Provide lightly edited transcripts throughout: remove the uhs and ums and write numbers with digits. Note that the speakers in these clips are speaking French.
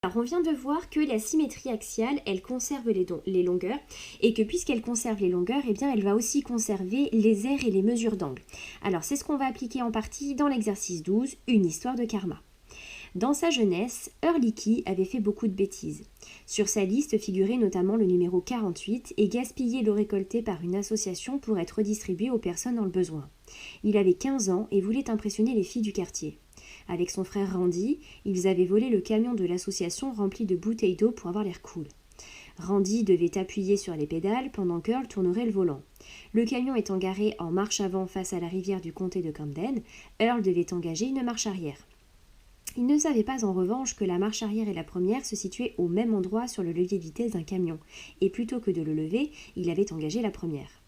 Alors on vient de voir que la symétrie axiale, elle conserve les longueurs et que puisqu'elle conserve les longueurs, eh bien elle va aussi conserver les aires et les mesures d'angle. Alors c'est ce qu'on va appliquer en partie dans l'exercice 12, une histoire de karma. Dans sa jeunesse, Ehrlich avait fait beaucoup de bêtises. Sur sa liste figurait notamment le numéro 48 et gaspiller l'eau récoltée par une association pour être redistribuée aux personnes dans le besoin. Il avait 15 ans et voulait impressionner les filles du quartier. Avec son frère Randy, ils avaient volé le camion de l'association rempli de bouteilles d'eau pour avoir l'air cool. Randy devait appuyer sur les pédales pendant qu'Earl tournerait le volant. Le camion étant garé en marche avant face à la rivière du comté de Camden, Earl devait engager une marche arrière. Il ne savait pas en revanche que la marche arrière et la première se situaient au même endroit sur le levier de vitesse d'un camion, et plutôt que de le lever, il avait engagé la première.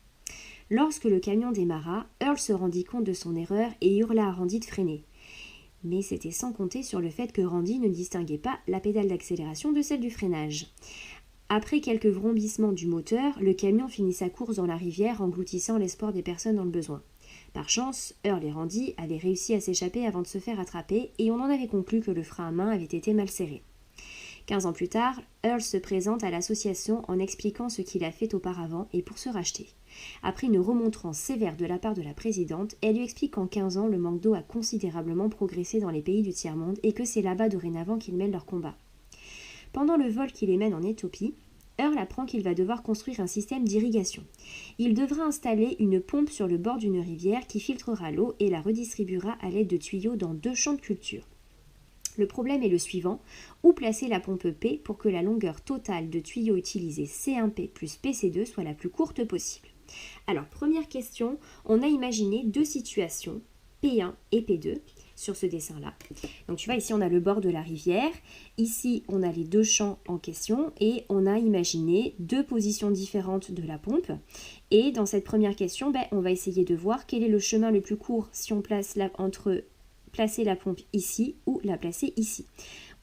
Lorsque le camion démarra, Earl se rendit compte de son erreur et hurla à Randy de freiner. Mais c'était sans compter sur le fait que Randy ne distinguait pas la pédale d'accélération de celle du freinage. Après quelques vrombissements du moteur, le camion finit sa course dans la rivière engloutissant l'espoir des personnes dans le besoin. Par chance, Earl et Randy avaient réussi à s'échapper avant de se faire attraper et on en avait conclu que le frein à main avait été mal serré. 15 ans plus tard, Earl se présente à l'association en expliquant ce qu'il a fait auparavant et pour se racheter. Après une remontrance sévère de la part de la présidente, elle lui explique qu'en 15 ans, le manque d'eau a considérablement progressé dans les pays du tiers-monde et que c'est là-bas dorénavant qu'ils mènent leur combat. Pendant le vol qui les mène en Éthiopie, Earl apprend qu'il va devoir construire un système d'irrigation. Il devra installer une pompe sur le bord d'une rivière qui filtrera l'eau et la redistribuera à l'aide de tuyaux dans 2 champs de culture. Le problème est le suivant, où placer la pompe P pour que la longueur totale de tuyaux utilisés C1P plus PC2 soit la plus courte possible. Alors, première question, on a imaginé 2 situations, P1 et P2, sur ce dessin-là. Donc tu vois, ici on a le bord de la rivière, ici on a les 2 champs en question et on a imaginé 2 positions différentes de la pompe. Et dans cette première question, on va essayer de voir quel est le chemin le plus court si on place placer la pompe ici ou la placer ici.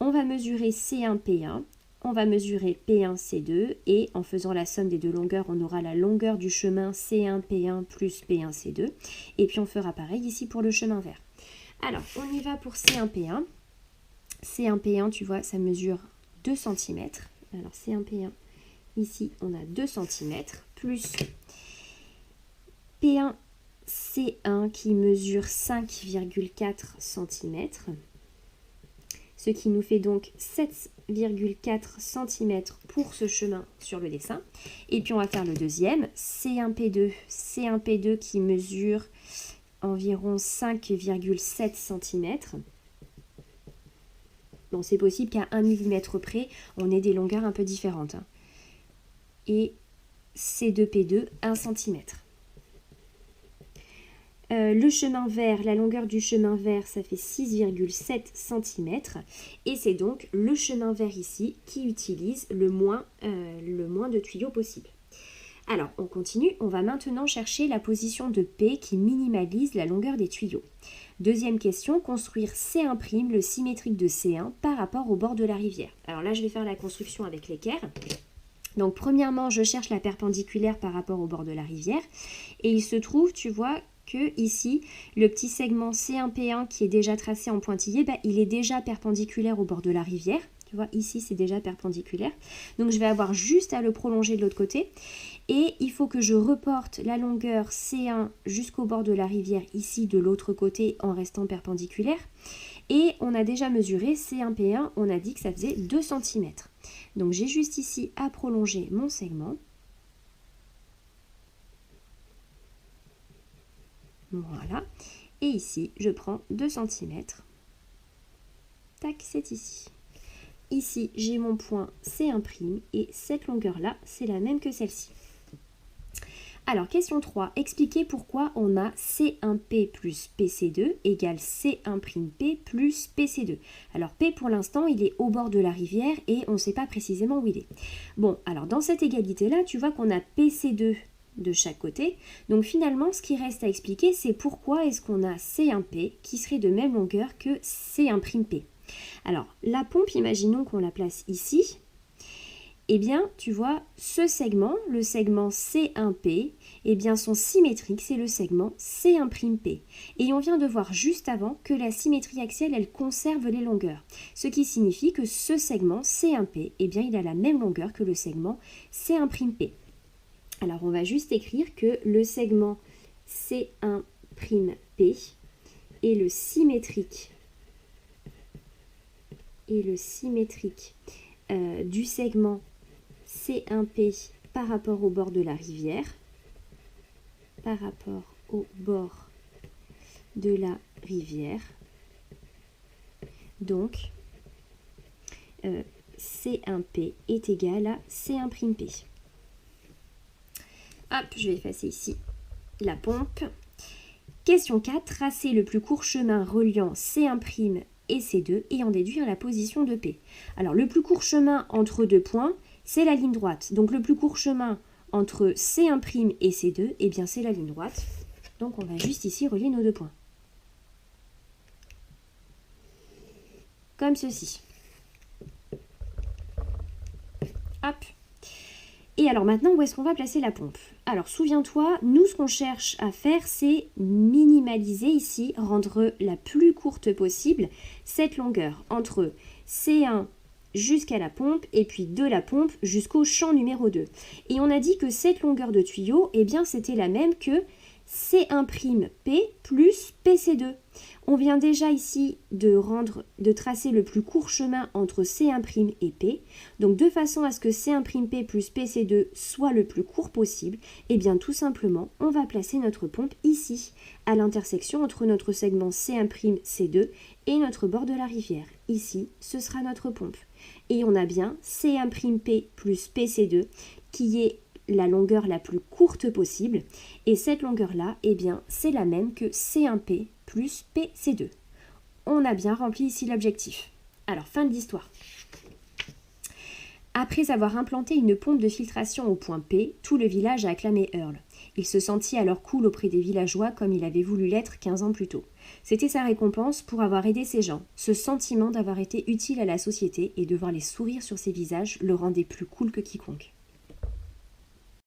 On va mesurer C1P1, on va mesurer P1C2 et en faisant la somme des 2 longueurs, on aura la longueur du chemin C1P1 plus P1C2 et puis on fera pareil ici pour le chemin vert. Alors, on y va pour C1P1. C1P1, tu vois, ça mesure 2 cm. Alors, C1P1, ici, on a 2 cm, plus P1C1 qui mesure 5,4 cm, ce qui nous fait donc 7,4 cm pour ce chemin sur le dessin. Et puis, on va faire le deuxième, C1P2 qui mesure environ 5,7 cm. Bon, c'est possible qu'à 1 mm près, on ait des longueurs un peu différentes. Et C2P2, 1 cm. Le chemin vert, la longueur du chemin vert, ça fait 6,7 cm. Et c'est donc le chemin vert ici qui utilise le moins de tuyaux possible. Alors, on continue, on va maintenant chercher la position de P qui minimalise la longueur des tuyaux. Deuxième question, construire C1', le symétrique de C1, par rapport au bord de la rivière. Alors là, je vais faire la construction avec l'équerre. Donc, premièrement, je cherche la perpendiculaire par rapport au bord de la rivière. Et il se trouve, tu vois, que ici, le petit segment C1P1 qui est déjà tracé en pointillé, il est déjà perpendiculaire au bord de la rivière. Tu vois, ici, c'est déjà perpendiculaire. Donc, je vais avoir juste à le prolonger de l'autre côté. Et il faut que je reporte la longueur C1 jusqu'au bord de la rivière, ici, de l'autre côté, en restant perpendiculaire. Et on a déjà mesuré C1P1, on a dit que ça faisait 2 cm. Donc, j'ai juste ici à prolonger mon segment. Voilà. Et ici, je prends 2 cm. Tac, c'est ici. Ici, j'ai mon point C1' et cette longueur-là, c'est la même que celle-ci. Alors, question 3. Expliquez pourquoi on a C1P plus PC2 égale C1'P plus PC2. Alors, P pour l'instant, il est au bord de la rivière et on ne sait pas précisément où il est. Bon, alors dans cette égalité-là, tu vois qu'on a PC2 de chaque côté. Donc finalement, ce qui reste à expliquer, c'est pourquoi est-ce qu'on a C1P qui serait de même longueur que C1'P. Alors, la pompe, imaginons qu'on la place ici. Eh bien, tu vois, ce segment, le segment C1P, eh bien son symétrique, c'est le segment C1'P. Et on vient de voir juste avant que la symétrie axiale, elle conserve les longueurs. Ce qui signifie que ce segment C1P, eh bien il a la même longueur que le segment C1'P. Alors, on va juste écrire que le segment C1'P est le symétrique du segment C1P par rapport au bord de la rivière. Donc, C1P est égal à C1'P. Hop, je vais effacer ici la pompe. Question 4. Tracer le plus court chemin reliant C1' et C2 et en déduire la position de P. Alors, le plus court chemin entre deux points, c'est la ligne droite. Donc, le plus court chemin entre C1' et C2, eh bien, c'est la ligne droite. Donc, on va juste ici relier nos deux points. Comme ceci. Hop. Et alors maintenant, où est-ce qu'on va placer la pompe? Alors souviens-toi, nous ce qu'on cherche à faire, c'est minimaliser ici, rendre la plus courte possible cette longueur entre C1 jusqu'à la pompe et puis de la pompe jusqu'au champ numéro 2. Et on a dit que cette longueur de tuyau, eh bien c'était la même que C1'P plus PC2. On vient déjà ici de tracer le plus court chemin entre C1' et P. Donc de façon à ce que C1'P plus PC2 soit le plus court possible, eh bien tout simplement, on va placer notre pompe ici, à l'intersection entre notre segment C1', C2 et notre bord de la rivière. Ici, ce sera notre pompe. Et on a bien C1'P plus PC2 qui est la longueur la plus courte possible. Et cette longueur-là, eh bien, c'est la même que C1P plus PC2. On a bien rempli ici l'objectif. Alors, fin de l'histoire. Après avoir implanté une pompe de filtration au point P, tout le village a acclamé Earl. Il se sentit alors cool auprès des villageois comme il avait voulu l'être 15 ans plus tôt. C'était sa récompense pour avoir aidé ces gens. Ce sentiment d'avoir été utile à la société et de voir les sourires sur ses visages le rendait plus cool que quiconque.